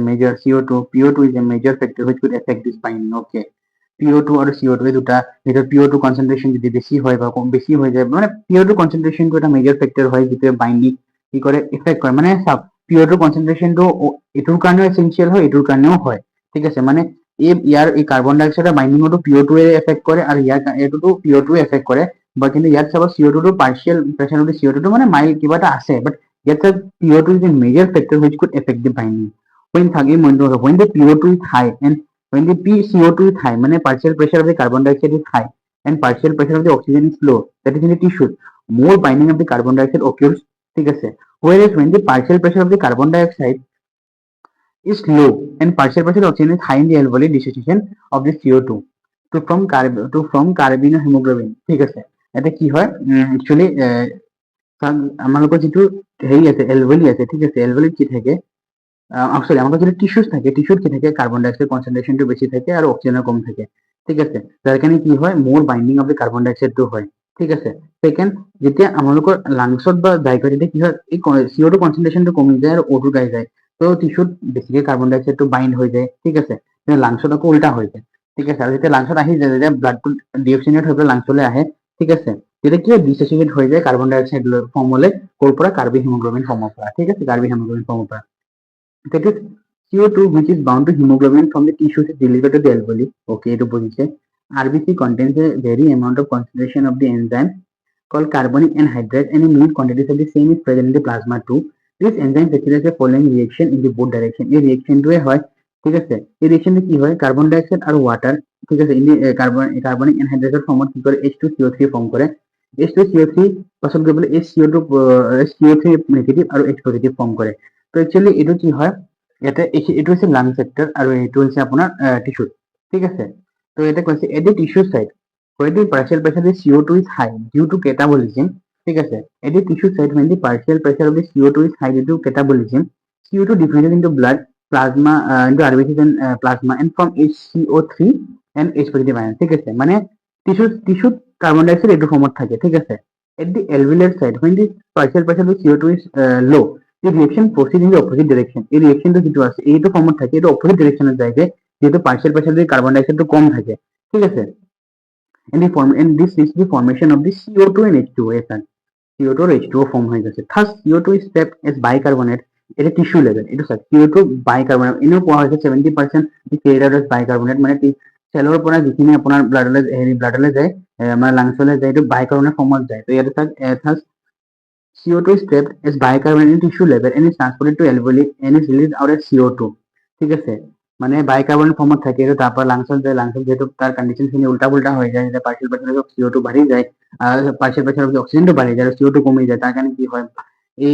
major factor which could affect this binding. Okay, PO2 আৰু CO2 এই দুটা, যেটা PO2 কনসেন্ট্রেশন যদি বেশি হয় বা কম বেশি হৈ যায়, মানে PO2 কনসেন্ট্রেশনটো এটা মেজর ফ্যাক্টর হয় যেটা বাইন্ডিং কি করে, এফেক্ট করে. মানে সব PO2 কনসেন্ট্রেশনটো এটোৰ কাৰণেও এসেনশিয়াল হয়, এটোৰ কাৰণেও হয়. ঠিক আছে, মানে এই কাৰ্বন ডাই অক্সাইডৰ বাইণ্ডিঙতো PO2 এফেক্ট কৰে আৰু এইটোতো PO2 এফেক্ট কৰে বা কিন্তু ইয়াত চাব CO2 টো পাৰ্চিয়েল প্ৰেচাৰ অফ CO2 টো মানে মাইল্ড কিবা এটা আছে বাট ইয়াত চাব PO2 is a major factor which could affect the binding when the PO2 is high and when the PCO2 is high মানে partial pressure of the carbon dioxide is high and partial pressure of the oxygen is low that is in the tissue more binding of the carbon dioxide occurs ঠিক আছে whereas when the partial pressure of the carbon dioxide is low and partial pressure of oxygen is high in the alveoli dissociation of the CO2 to from carbon or hemoglobin ঠিক আছে এটা কি হয় একচুয়ালি আমালোকৰ যিটো হেৰি আছে এলভেলি আছে ঠিক আছে এলভেলিত কি থাকে সরি আমাদের যদি টিস্যুস থাকে টিস্যুত কি থাকে কার্বন ডাই অক্সাইড কনসেন্ট্রেশনটো বেশি থাকে আর অক্সিজেনের কম থাকে ঠিক আছে যার কারণে কি হয় মোর বাইন্ডিং অফ দি কার্বন ডাই অক্সাইডটো হয় ঠিক আছে সেকেন্ড যেতিয়া আমালোকৰ লাংছত বা জাইগত যেতিয়া কি হয় এই CO2 কনসেন্ট্রেশনটো কমি যায় আর O2 গাই যায় তো টিস্যুত বেছিকে কার্বন ডাই অক্সাইডটো বাইন্ড হৈ যায় ঠিক আছে কিন্তু লাংছত আকৌ উল্টা হৈ যায় ঠিক আছে আৰু যেতিয়া লাংছত আহি যায় যেতিয়া ব্লাডটো ডিঅক্সিনেট হৈ পেলাই লাংছলৈ আহে ঠিক আছে তেতিয়া কি হয় ডিছচিয়েট হৈ যায় কার্বন ডাই অক্সাইড ফৰ্মলৈ ক'ৰ পৰা কাৰ্বি হিমোগ্লোবিন ফৰ্মৰ পৰা ঠিক আছে কাৰ্বি হিমোগ্লোবিন ফৰ্মৰ পৰা that is CO2 which is bound to hemoglobin from the tissues is delivered to the alveoli. Okay, to position. RBC contains a very amount of concentration of the enzyme called carbonic anhydride and in minute quantities of the same is present in the plasma too. This enzyme facilitates the following reaction in the both direction. A reaction to a হয় ঠিক আছে এই রিঅ্যাকশনটা কি হয় কার্বন ডাই অক্সাইড আর ওয়াটার ঠিক আছে ইন কার্বনিক এনহাইড্রেটেড ফর্মত কি করে H2CO3 ফর্ম করে H2CO3 পাছত গৈ পেলাই CO3 নেগেটিভ আৰু H পজিটিভ ফৰ্ম কৰে তো একচুয়ালি এটো কি হয় ইয়াতে এটো হচ্ছে লাং সেক্টর আর এটো হচ্ছে আপনার টিস্যু ঠিক আছে তো এটা কৈছে at the tissue side where the partial pressure of the CO2 is high due to catabolism ঠিক আছে at the tissue site when the partial pressure of the CO2 is high due to catabolism CO2 diffuses into blood plasma into RBCs and plasma and from HCO3 and H positive ion ঠিক আছে মানে টিস্যু কার্বন ডাই অক্সাইড এটো ফর্মত থাকে ঠিক আছে at the alveolar side when the partial pressure of the CO2 is low the reaction proceeds in the opposite direction এই রিঅ্যাকশনটো যেটো আছে এইটো ফর্মত থাকে এটা অপোজিট ডাইরেকশনে যায় যেহেতু পার্শিয়াল প্রেসার দিয়ে কার্বন ডাই অক্সাইডটো কম থাকে ঠিক আছে and this is the formation of the CO2 and H2O এখান CO2 और H2O ফর্ম হয়ে গেছে thus CO2 is trapped as bicarbonate at a tissue level এটা স্যার CO2 bicarbonate এনেও কোৱা হৈছে 70% carried out as bicarbonate মানে সেলৰ পৰা যিখিনি আপোনাৰ ব্লাডলৈ যায় আমাৰ লাংছলৈ যায় এইটো বাইকাৰ্বনেট ফৰ্মত যায় তো ইয়াতে sir thus CO2 is trapped as bicarbonate in tissue level and is transported to alveoli and is released out as CO2 ঠিক আছে মানে বাইকার্বনেট ফর্মত থাকে এটা তারপর লাংছত যায় লাংছত যেহেতু তার কন্ডিশন খিনি উল্টা পুল্টা হয়ে যায় যেটা পার্শিয়াল প্রেসার অফ CO2 বাড়ি যায় আর পার্শিয়াল প্রেসার অফ অক্সিজেনটো বাড়ি যায় আর CO2 কমে যায় তার কারণে কি হয় এই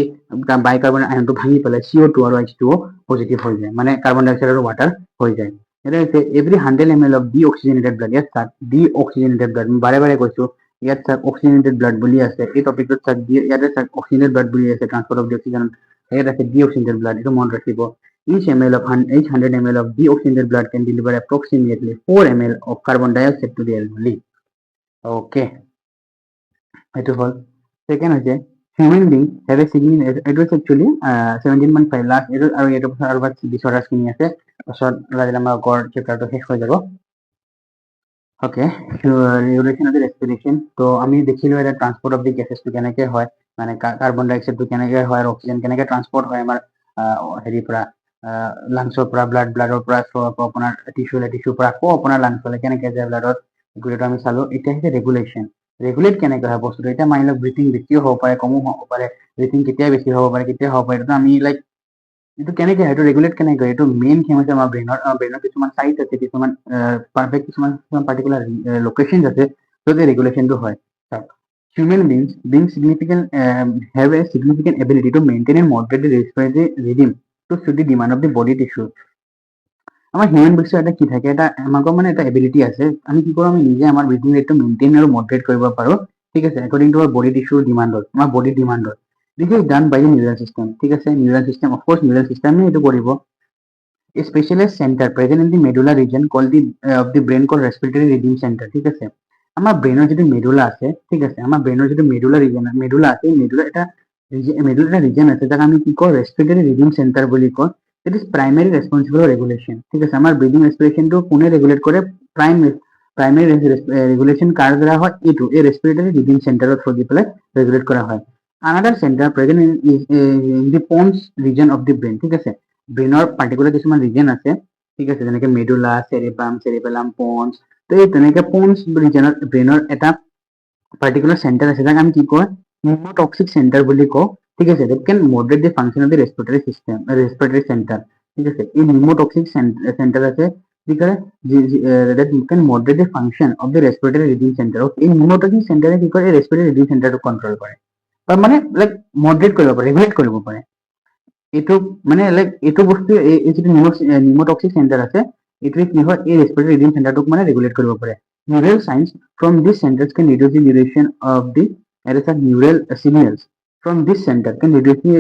বাইকার্বনেট আয়নটো ভাঙি পেলাই CO2 আর H2O পজিটিভ হয়ে যায় মানে কার্বন ডাই অক্সাইড আর ওয়াটার হয়ে যায় এটা হচ্ছে every 100 ml of deoxygenated blood ইয়াত স্যার ডিঅক্সিজেনেটেড ব্লাড বাৰে বাৰে কৈছো ইয়াত স্যার অক্সিজেনেটেড ব্লাড বুলি আছে এই টপিকত স্যার ইয়াতে স্যার অক্সিজেনেটেড ব্লাড বুলি আছে ট্রান্সপোর্ট অফ ডিঅক্সিজেন ইয়াত আছে ডিঅক্সিজেনেটেড ব্লাড এটা মনত ৰাখিব each 100 ml of deoxygenated blood can deliver approximately 4 ml of carbon dioxide to the alveoli okay এটো হল সেকেন্ড হচ্ছে human beings have a significant it was actually 17.5 lakh এটো আৰু এটো আৰু ডিসঅৰ্ডাৰস কিনি আছে পাছত লাগিলে আমাৰ গৰ চেপ্টাৰটো শেষ হৈ যাব okay regulation of the respiration তো আমি দেখিলো এটা ট্রান্সপোর্ট অফ দি গ্যাসেসটো কেনেকে হয় মানে কার্বন ডাই অক্সাইডটো কেনেকে হয় আর অক্সিজেন কেনেকে ট্রান্সপোর্ট হয় আমাৰ হেৰিৰ পৰা লাংছৰ পৰা ব্লাডৰ পৰা আপোনাৰ টিস্যুৰ পৰা আকৌ আপোনাৰ লাংছলৈ কেনেকে যায় ব্লাডত এগুলোটো আমি চালো এটা হৈছে ৰেগুলেট কেনেকে হয় বস্তুটো এটা মানি লওক ব্ৰিথিং বেছিও হ'ব পাৰে কমো হ'ব পাৰে ব্ৰিথিং কেতিয়া বেছি হ'ব পাৰে কেতিয়া হ'ব পাৰে এইটো আমি লাইক এইটো কেনেকে হয় এইটো ৰেগুলেট কেনেকে হয় এইটো মেইন থিম হৈছে আমাৰ ব্ৰেইনৰ কিছুমান সাইট আছে কিছুমান পাৰফেক্ট কিছুমান পাৰ্টিকুলাৰ লোকেশন আছে য'ত ৰেগুলেশনটো হয় human beings have a significant ability to maintain and moderate the respiratory rhythm to suit the demand of the body tissue আমার হিউম্যান বিংছৰ এটা কি থাকে এটা আমাকৰ মানে এটা এবিলিটি আছে আমি কি কৰোঁ আমি নিজে আমাৰ ব্ৰিথিং ৰেটটো মেইনটেইন আৰু মডাৰেট কৰিব পাৰো ঠিক আছে একৰ্ডিং টু আৱাৰ বডি টিস্যুৰ ডিমান্ডত আমাৰ বডি ডিমান্ডত this is done by neural system ঠিক আছে neural system of course neural সিস্টেমে এইটো কৰিব a specialized center present in the medulla region called the of the brain called respiratory rhythm center ঠিক আছে আমার ব্ৰেনৰ যেটো মেডুলা আছে ঠিক আছে আমাৰ ব্ৰেনৰ যেটো মেডুলা আছে মেডুলা এটা রিজন আছে যাক আমি কি কওঁ রেসপিরেটরি রিদম সেন্টার বুলি কওঁ it is primary responsible regulation ঠিক আছে আমাৰ ব্ৰিদিং ৰেসপিৰেশনটো কোনে ৰেগুলেট কৰে প্ৰাইমাৰি ৰেগুলেশন কাৰ দ্বাৰা হয় এইটো এই ৰেসপিৰেটৰি ৰিদম সেন্টাৰত থ্ৰু দি পেলাই ৰেগুলেট কৰা হয় another center present in the pons region of the brain ঠিক আছে ব্ৰেনৰ পাৰ্টিকুলাৰ কিছুমান ৰিজন আছে ঠিক আছে, যেনেকে মেডুলা, চেৰিবেলাম, পন্স। তো এই তেনেকে পন্স ৰিজনত ব্ৰেইনৰ এটা পাৰ্টিকুলাৰ চেণ্টাৰ আছে, যাক আমি কি কয় নিউমোটক্সিক চেণ্টাৰ বুলি কওঁ। ঠিক আছে, that can moderate the function of the respiratory system, respiratory center. ঠিক আছে, এই নিউমোটক্সিক চেণ্টাৰ আছে যিকাৰণে that can moderate the function of the respiratory rhythm center. এই নিউমোটক্সিক চেণ্টাৰে কি কৰে, এই respiratory rhythm centerটো কন্ট্ৰল কৰে, বা মানে লাইক মডাৰেট কৰিব পাৰে, ৰেগুলেট কৰিব পাৰে। এইটো মানে লাইক এইটো বস্তু এই যিটো নিউমোটক্সিক চেণ্টাৰ আছে, এইটোৱে কি হয়, এই ৰেস্পিৰেটৰি ৰিডিং চেণ্টাৰটোক মানে ৰেগুলেট কৰিব পাৰে। Neural signs from this centres can reduce the duration of the neural signals from this centre can reduce the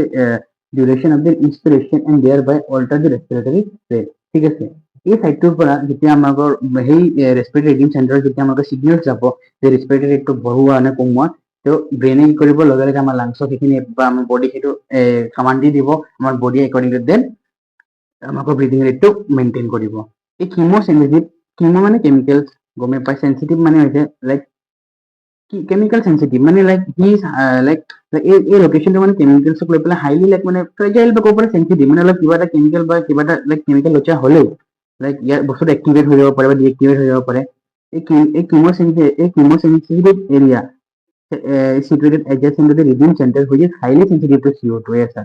duration of the inspiration and thereby alter the respiratory rate. ঠিক আছে, এই সাইডটোৰ পৰা যেতিয়া আমাকৰ সেই ৰেস্পিৰেটৰি ৰিডিং চেণ্টাৰ যেতিয়া আমাকৰ সিগনেলস যাব যে ৰেস্পিৰেটৰি ৰেটটো বঢ়োৱা নে কমোৱা, তো ব্ৰেইনে কি কৰিব, লগে লগে আমাৰ লাংছক সেইখিনি বা আমাৰ বডি সেইটো কমাণ্ড দি দিব, আমাৰ বডি একৰ্ডিং টু দেন আমাক ব্ৰিডিং ৰেটটো মেইনটেইন কৰিব। এই কিমো চেনচিটিভ, কিমো মানে কেমিকেলছ, গমে পাই, চেনচিটিভ মানে হৈছে লাইক কেমিকেল চেনচিটিভ, মানে লাইক হি লাইক এই লোকেশনটো মানে কেমিকেলছক লৈ পেলাই হাইলি লাইক মানে ফ্ৰেজাইল বা ক'ব পাৰে চেনচিটিভ, মানে অলপ কিবা এটা কেমিকেল বা কিবা এটা লাইক কেমিকেল লেচা হ'লেও লাইক ইয়াৰ বস্তুটো এক্টিভেট হৈ যাব পাৰে বা ডিএক্টিভেট হৈ যাব পাৰে। এই কিমো sensitive area situated adjacent to the reading center which is highly sensitive to CO2 as a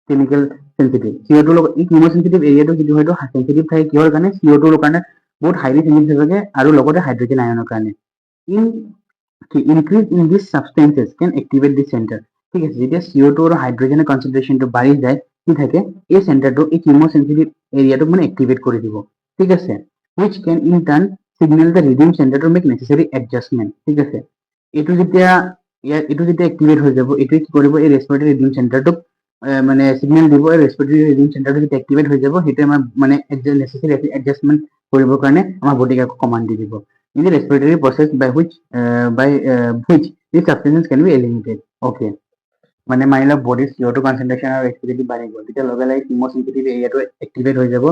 chemical sensitive. CO2 এই chemosensittive এৰিয়াটো যিটো হয়তো sensitive থাকে কিহৰ কাৰণে, CO2 ৰ কাৰণে বহুত highly sensitive থাকে আৰু লগতে হাইড্ৰজেন আয়নৰ কাৰণে। Increase in these substances can activate the center. ঠিক আছে, যেতিয়া CO2 আৰু হাইড্ৰজেনৰ কনচেন্ট্ৰেশনটো বাঢ়ি যায়, কি থাকে, এই চেণ্টাৰটো এই chemosensittive এৰিয়াটোক মানে এক্টিভেট কৰি দিব। ঠিক আছে, which can in turn signal the reading center to make necessary adjustment. ঠিক আছে, এইটো যেতিয়া এক্টিভেট হৈ যাব, এইটোৱে কি কৰিব, এই ৰেস্পিৰেটৰি ৰিডিং চেণ্টাৰটোক মানে সিগনেল দিব। এই ৰেস্পিৰেটৰি ৰিডিং চেণ্টাৰটো যেতিয়া এক্টিভেট হৈ যাব, সেইটোৱে আমাৰ মানে নেচেচাৰি এডজাষ্টমেণ্ট কৰিবৰ কাৰণে আমাৰ বডিক আকৌ কমাণ্ড দি দিব। In the respiratory process by which this substances can be eliminated. Okay, মানে মানি লওক বডিৰ CO2 কনচেন্ট্ৰেশ্যন আৰু এক্টিভিটি বাঢ়ি গ'ল, তেতিয়া লগে লগে কিমোসেনচিটিভ এৰিয়াটো এক্টিভেট হৈ যাব।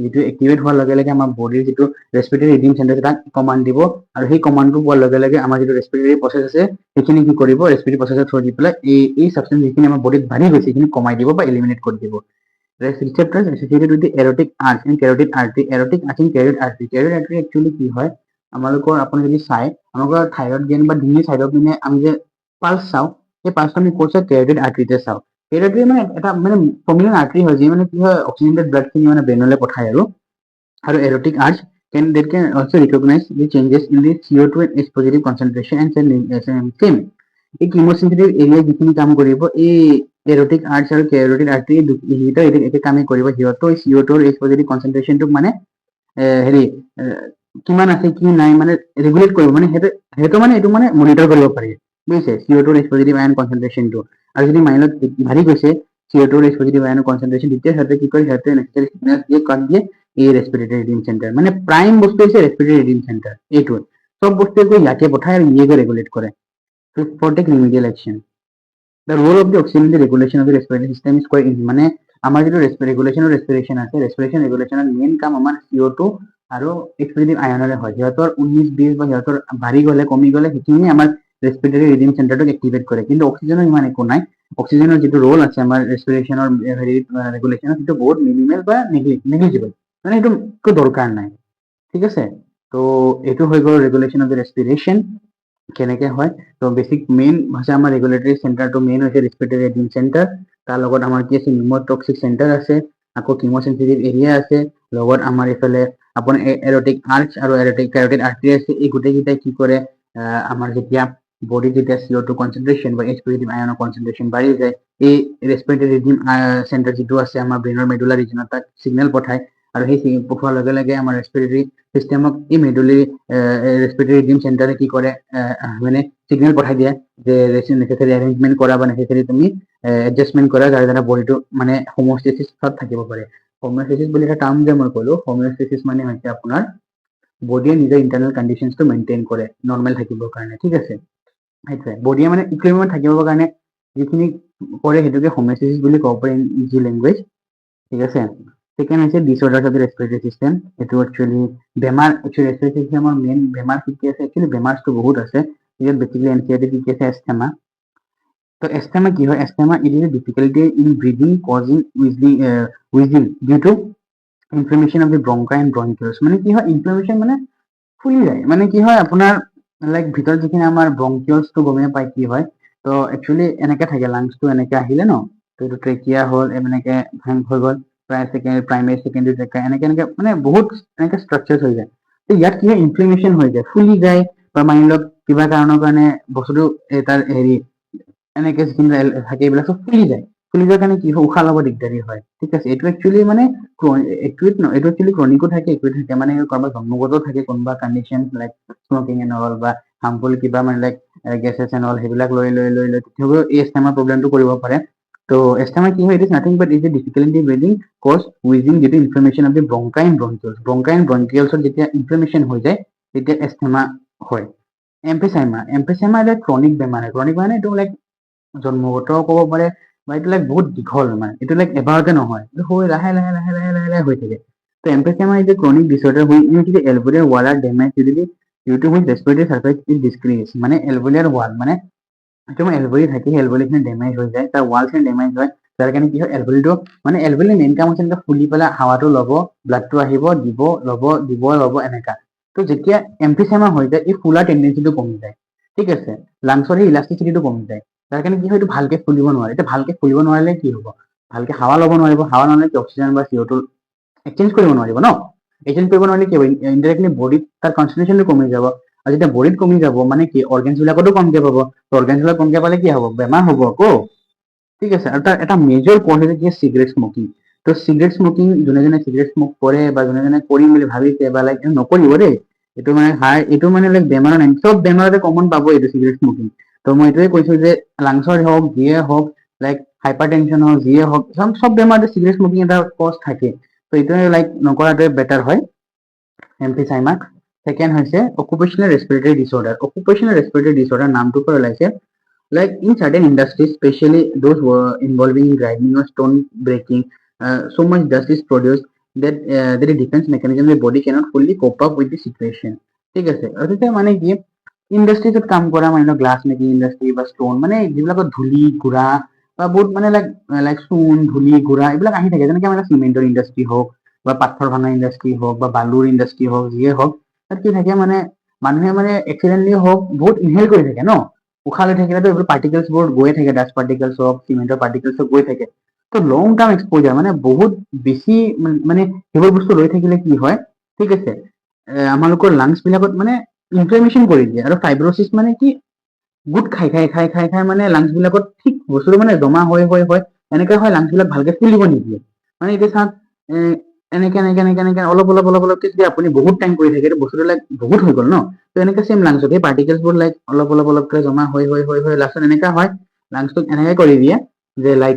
যিটো এক্টিভেট হোৱাৰ লগে লগে আমাৰ বডিৰ যিটো ৰেস্পিৰেটৰি ৰিডিং চেণ্টাৰ তাক কমাণ্ড দিব, আৰু সেই কমাণ্ডটো পোৱাৰ লগে লগে আমাৰ যিটো ৰেস্পিৰেটৰি প্ৰচেছ আছে সেইখিনি কি কৰিব, ৰেস্পিৰেটৰি প্ৰচেছত থৈ দি পেলাই এই সাবষ্টেন্স যিখিনি আমাৰ বডিত বাঢ়ি গৈছে সেইখিনি কমাই দিব বা এলিমিনেট কৰি দিব। Receptors associated with the aortic arch and carotid artery. Aortic arch and carotid artery. Carotid artery actually কি হয়, আমালোকৰ আপুনি যদি চাই, আমালোকৰ থাইৰয়ড গ্লেণ্ড বা ডিঙিৰ চাইডত মানে আমি যে পালছ চাওঁ, সেই পালছটো আমি ক'ত চাওঁ, কেৰটিড আৰ্টাৰীতে চাওঁ। কেৰটিড আৰ্টাৰী মানে এটা মানে প্ৰমিনেণ্ট আৰ্টাৰী হয়, যি মানে কি হয় অক্সিজেনেটেড ব্লাডখিনি মানে ব্ৰেইনলৈ পঠায় আৰু aortic arch can also recognize the changes in the CO2 and H positive concentration and same. এই কিমোসেনচিটিভ এৰিয়া যিখিনি কাম কৰিব, এই এৰটিক আৰ্চ আৰু কেৰটিড আৰ্টাৰী দুইটা একে কামেই কৰিব। সিহঁতৰ CO2 আৰু H পজিটিভ কনচেন্ট্ৰেশনটোক মানে হেৰি কিমান আছে কি নাই মানে ৰেগুলেট কৰিব, মানে সেইটো মানে এইটো মানে মনিটৰ কৰিব পাৰি, বুজিছে, CO2 H পজিটিভ আয়ন কনচেন্ট্ৰেশনটো। আৰু যদি মাইনত বাঢ়ি গৈছে CO2 H পজিটিভ আয়ন কনচেন্ট্ৰেশন, তেতিয়া সিহঁতে কি কৰে, সিহঁতে নেচেসাৰী সিগনেল দিয়ে কাট দিয়ে এই ৰেস্পিৰেটৰি ৰিডিং চেণ্টাৰ। মানে প্ৰাইম বস্তু হৈছে ৰেস্পিৰেটৰি ৰিডিং চেণ্টাৰ, এইটো চব বস্তুৱে গৈ ইয়াকে পঠায় আৰু ইয়ে গৈ ৰেগুলেট কৰে। For take remedial action. The role of the oxygen in the regulation of the respiratory system is quite easy. মানে আমাৰ যিটো ৰেগুলেশ্যন আৰু ৰেস্পিৰেশ্যন আছে, ৰেস্পিৰেশ্যন ৰেগুলেশ্যনৰ মেইন কাম আমাৰ CO2 আৰু H পজিটিভ আয়নৰে হয়। সিহঁতৰ 19-20 বা সিহঁতৰ বাঢ়ি গ'লে কমি গ'লে সেইখিনি আমাৰ ৰেস্পিৰেটৰি ৰিডিং চেণ্টাৰটোক এক্টিভেট কৰে। কিন্তু অক্সিজেনৰ ইমান একো নাই। অক্সিজেনৰ যিটো ৰোল আছে আমাৰ ৰেস্পিৰেশ্যনৰ ৰেগুলেশ্যনত, সেইটো বহুত মিনিমেল বা নেগলিজিবল, মানে এইটো একো দৰকাৰ নাই। ঠিক আছে, তো এইটো হৈ গ'ল ৰেগুলেশ্যন অফ দ্য ৰেস্পিৰেশ্যন কেনেকে হয়। তো বেছিক মেইন হৈছে আমাৰ ৰেগুলেটৰী চেণ্টাৰটো মেইন হৈছে ৰেস্পিৰেটৰি ৰিডিং চেণ্টাৰ। তাৰ লগত আমাৰ কি আছে, নিউমোটক্সিক চেণ্টাৰ আছে, আকৌ কিমোসেনচিটিভ এৰিয়া আছে, লগত আমাৰ এইফালে আপোনাৰ এৰটিক আৰ্চ আৰু কেৰটিড আৰ্টাৰী আছে। এই গোটেইকেইটাই কি কৰে, আমাৰ যেতিয়া বডি যেতিয়া CO2 কনচেন্ট্ৰেশন বা H পজিটিভ আয়নৰ কনচেন্ট্ৰেশন বাঢ়ি যায়, এই ৰেস্পিৰেটৰি ৰিডিং চেণ্টাৰ যিটো আছে আমাৰ ব্ৰেইনৰ মেডুলা ৰিজনত তাক সিগনেল পঠায়, আৰু সেই পঠোৱাৰ লগে লগে আমাৰ ৰেস্পিৰেটৰি চিষ্টেমক এই মেডুলাৰী ৰেস্পিৰেটৰি ৰিডিং চেণ্টাৰে কি কৰে, মানে সিগনেল পঠাই দিয়ে যে নেচেসাৰী এৰেঞ্জমেন্ট কৰা বা নেচেসাৰী তুমি এডজাষ্টমেন্ট কৰা, যাৰ দ্বাৰা বডিটো মানে হোমোষ্টেচিছত থাকিব পাৰে। হোমিওষ্টেচিছ বুলি এটা টাৰ্ম যে মই ক'লো, হোমিওষ্টেচিছ মানে হৈছে আপোনাৰ বডিয়ে নিজৰ ইণ্টাৰনেল কণ্ডিশ্যনটো মেইনটেইন কৰে নৰ্মেল থাকিবৰ কাৰণে। ঠিক আছে, সেইটোৱে বডিয়ে মানে ইকুইলিব্ৰিয়ামত থাকিবৰ কাৰণে যিখিনি কৰে সেইটোকে হোমিওষ্টেচিছ বুলি ক'ব পাৰি ইন ইজি লেংগুৱেজ। ঠিক আছে, সেকেন্ড হৈছে ডিসঅৰ্ডাৰ্ছ অফ দ্য ৰেস্পিৰেটৰি চিষ্টেম। এইটো একচুৱেলি বেমাৰ, একচুৱেলি ৰেস্পিৰেটৰি চিষ্টেমৰ মেইন বেমাৰ কি কি আছে, একচুৱেলি বেমাৰটো বহুত আছে। ইয়াত বেচিকলি এনচিআৰটি কি কি আছে, এস্থেমা। তো এস্থেমা কি হয়, asthma it is difficulty in breathing causing wheezing due to inflammation of the bronchi and bronchioles, মানে কি হয় ইনফ্লেমেশ্যন মানে ফুলি যায়, মানে কি হয় আপোনাৰ লাইক ভিতৰত যিখিনি আমাৰ ব্ৰংকিউলছটো গমেই পায় কি হয়, তো একচুৱেলি এনেকে থাকে লাংছটো এনেকে আহিলে ন, তো এইটো ট্ৰেকিয়া হ'ল এনেকে হৈ গ'ল, প্ৰাইমেৰী ছেকেণ্ডেৰী ট্ৰেকিয়া এনেকে এনেকে মানে বহুত এনেকে ষ্ট্ৰাকচাৰ হৈ যায়। তো ইয়াত কি হয় ইনফ্লেমেশ্যন হৈ যায়, ফুলি যায়, বা মানি লওক কিবা কাৰণৰ কাৰণে বস্তুটো তাৰ হেৰি এনেকে যিখিনি থাকে এইবিলাক চব ফুলি যায়, ফুলি যোৱাৰ কাৰণে কি হয় উশাহ ল'ব দিগদাৰী হয়। ঠিক আছে, এইটো একচুৱেলি মানে একুইট ন, এইটো একচুৱেলি ক্ৰনিকো থাকে একুইট থাকে, মানে কাৰোবাৰ জন্মগত থাকে কোনোবা condition like smoking and all বা হাৰ্মফুল কিবা মানে লাইক গেছেছ এণ্ড অল সেইবিলাক লৈ লৈ লৈ লৈ তথাপিও এই এষ্টেমাৰ প্ৰব্লেমটো কৰিব পাৰে। তো এষ্টেমা কি হয়, it is nothing but is a difficulty breathing cause wheezing due to inflammation of the bronchi and bronchioles, bronchi and ব্ৰংকিউলছত যেতিয়া ইনফ্লেমেশ্যন হৈ যায় তেতিয়া এষ্টেমা হয়। এম্ফিচাইমা, এম্ফিচাইমা এটা ক্ৰনিক বেমাৰ হয়, ক্ৰনিক মানে এইটো লাইক জন্মগত ক'ব পাৰে, বা এইটো লাইক বহুত দীঘল, মানে এইটো লাইক এবাৰতে নহয়, এইটো হৈ লাহে লাহে লাহে লাহে লাহে লাহে হৈ থাকে। তো emphysema is a chronic disorder which is alveolar wall are damage due to which respiratory surface is decrease, মানে এলভিয়াৰ ৱাল মানে তোমাৰ এলভিয়াৰি থাকে, এলভিয়াৰিখিনি ডেমেজ হৈ যায়, তাৰ ৱালখিনি ডেমেজ হয়, যাৰ কাৰণে কি হয় এলভিয়াৰিটো মানে এলভিয়াৰি মেইন কাম হৈছে ফুলি পেলাই হাৱাটো ল'ব, ব্লাডটো আহিব দিব ল'ব এনেকা। তো যেতিয়া এম্ফিচাইমা হৈ যায় এই ফুলাৰ টেণ্ডেঞ্চিটো কমি যায়। ঠিক আছে, লাংছৰ সেই ইলাষ্টিচিটিটো কমি যায়, যাৰ কাৰণে কি হয় এইটো ভালকে ফুলিব নোৱাৰে। এতিয়া ভালকে ফুলিব নোৱাৰিলে কি হ'ব, ভালকে হাৱা ল'ব নোৱাৰিব, হাৱা নহ'লে কি অক্সিজেন বা CO2 এক্সচেঞ্জ কৰিব নোৱাৰিব ন, এক্সচেঞ্জ কৰিব নোৱাৰিলে কি হ'ব ইনডাইৰেক্টলি বডিত তাৰ কনচেন্ট্ৰেশ্যনটো কমি যাব, আৰু যেতিয়া বডিত কমি যাব মানে কি অৰ্গেনছ বিলাকতো কমকে পাব, অৰ্গেনছ বিলাক কমকে পালে কি হ'ব বেমাৰ হ'ব আকৌ। ঠিক আছে, আৰু তাৰ এটা মেজৰ পইণ্ট হৈছে কি চিগাৰেট স্মকিং। তো চিগাৰেট স্মকিং যোনে যোনে চিগাৰেট স্মক কৰে বা যোনে যোনে কৰিম বুলি ভাবিছে বা লাইক নকৰিব দেই, এইটো মানে এইটো মানে লাইক বেমাৰৰ নাই, চব বেমাৰতে কমন পাব এইটো চিগাৰেট স্মকিং। তো মই এইটোৱে কৈছো যে লাংছৰ হওক যিয়ে হওক লাইক হাইপাৰ টেনশ্যন হওক যিয়ে হওক চব বেমাৰতে চিগাৰেট স্মকিং এটা কজ থাকে। তো এইটোৱে লাইক নকৰাটোৱে বেটাৰ হয় এম্ফিচাইমাক। সেকেন্ড হৈছে অকুপেশ্যনেল ৰেস্পিৰেটৰী ডিছঅৰ্ডাৰ। অকুপেশ্যনেল ৰেস্পিৰেটৰী ডিছঅৰ্ডাৰ নামটোৰ পৰা ওলাইছে, like in certain industries, especially those involving grinding or stone breaking, so much dust is produced that there is defense mechanism the body cannot fully cope up with the situation. ঠিক আছে, আৰু তেতিয়া মানে কি ইণ্ডাষ্ট্ৰিজত কাম কৰা মানে গ্লাছ মেকিং ইণ্ডাষ্ট্ৰি বা ষ্ট'ন মানে যিবিলাকত ধূলি গুড়া বা বহুত মানে লাইক চূণ ধূলি গুড়া এইবিলাক আহি থাকে, যেনেকে মানে চিমেণ্টৰ ইণ্ডাষ্ট্ৰি হওক বা পাথৰ ভাঙা ইণ্ডাষ্ট্ৰি হওক বা বালুৰ ইণ্ডাষ্ট্ৰি হওক যিয়ে হওক, তাত কি থাকে মানে মানুহে মানে এক্সিডেণ্টলি হওক বহুত ইনহেল কৰি থাকে ন, উশাহ লৈ থাকিলেতো এইবোৰ পাৰ্টিকলছবোৰ গৈয়ে থাকে, ডাষ্ট পাৰ্টিকলছ হওক চিমেণ্টৰ পাৰ্টিকলছ হওক গৈ থাকে। তো লং টাৰ্ম এক্সপ'জাৰ মানে বহুত বেছি মানে সেইবোৰ বস্তু লৈ থাকিলে কি হয়, ঠিক আছে আমালোকৰ লাংছ বিলাকত মানে ইনফ্লেমেশ্যন কৰি দিয়ে, আৰু ফাইব্ৰচিছ মানে কি গোট খাই খাই খাই খাই খাই মানে লাংছ বিলাকত ঠিক বস্তুটো মানে জমা হৈ এনেকে হয় লাংছ বিলাক ভালকে ফুলিব নিদিয়ে। মানে এতিয়া চাওক এনেকে এনেকে এনেকে এনেকে অলপ অলপ অলপ অলপকে যদি আপুনি বহুত টাইম কৰি থাকে বস্তুটো লাইক বহুত হৈ গ'ল ন, তো এনেকে চেম লাংছত এই পাৰ্টিকলছবোৰ লাইক অলপ অলপ অলপকে জমা হৈ লাষ্টত এনেকা হয় লাংছটোক এনেকে কৰি দিয়ে যে লাইক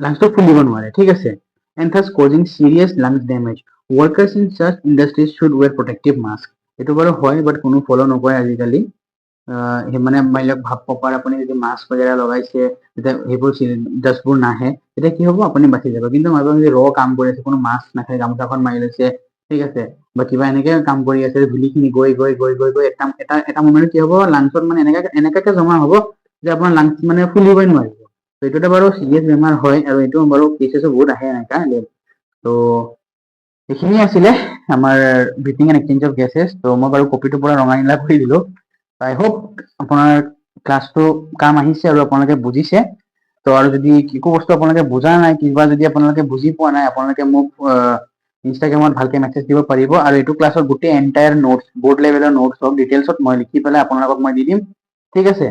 লাংছটো ফুলিব নোৱাৰে। ঠিক আছে, and thus causing serious lungs damage. Workers in such industries should wear protective mask. এইটো বাৰু হয় বাট কোনো ফলো নকৰে আজিকালি। মানে মানি লওক ভাব পাৰে আপুনি যদি মাস্ক বগেৰা লগাইছে তেতিয়া সেইবোৰ ডাষ্টবোৰ নাহে, তেতিয়া কি হ'ব আপুনি বাচি যাব। কিন্তু মই যদি ৰ কাম কৰি আছে কোনো মাস্ক নাখায় গামোচাখন মাৰি লৈছে, ঠিক আছে বা কিবা এনেকে কাম কৰি আছে ধূলিখিনি গৈ গৈ গৈ গৈ গৈ এটা সময়ত কি হ'ব লাংছত মানে এনেকাকে জমা হ'ব যে আপোনাৰ লাংছ মানে ফুলিবই নোৱাৰিব। তো এইটো এটা বাৰু চিৰিয়াছ বেমাৰ হয়, আৰু এইটো বাৰু কেচেছো বহুত আহে এনেকা। তো এইখিনি আছিলে আমাৰ breathing and exchange of gases. তো মই বাৰু কপিটোৰ পৰা ৰঙা নীলা কৰি দিলোঁ। আই হোপ আপোনাৰ ক্লাছটো কাম আহিছে আৰু আপোনালোকে বুজিছে। তো আৰু যদি একো বস্তু আপোনালোকে বুজা নাই কিবা যদি আপোনালোকে বুজি পোৱা নাই আপোনালোকে মোক ইনষ্টাগ্ৰামত ভালকে মেছেজ দিব পাৰিব, আৰু এইটো ক্লাছৰ গোটেই এণ্টায়াৰ নোটছ বৰ্ড লেভেলৰ নোটছ হওক ডিটেইলছত মই লিখি পেলাই আপোনালোকক মই দি দিম। ঠিক আছে,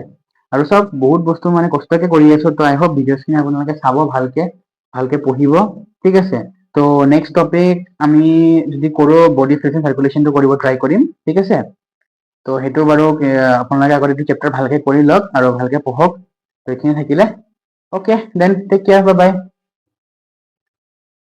আৰু চব বহুত বস্তু মানে কষ্টকে কৰি আছো। তো আই হোপ ভিডিঅ'খিনি আপোনালোকে চাব ভালকে পঢ়িব। ঠিক আছে, তো নেক্সট টপিক আমি যদি কৰোঁ বডি ফ্লুইড চাৰ্কুলেশ্যনটো কৰিব ট্ৰাই কৰিম। ঠিক আছে, তো সেইটো বাৰু আপোনালোকে আগত এইটো চেপ্টাৰ ভালকে কৰি লওক আৰু ভালকে পঢ়ক। তো এইখিনি থাকিলে okay then take care, bye বাই।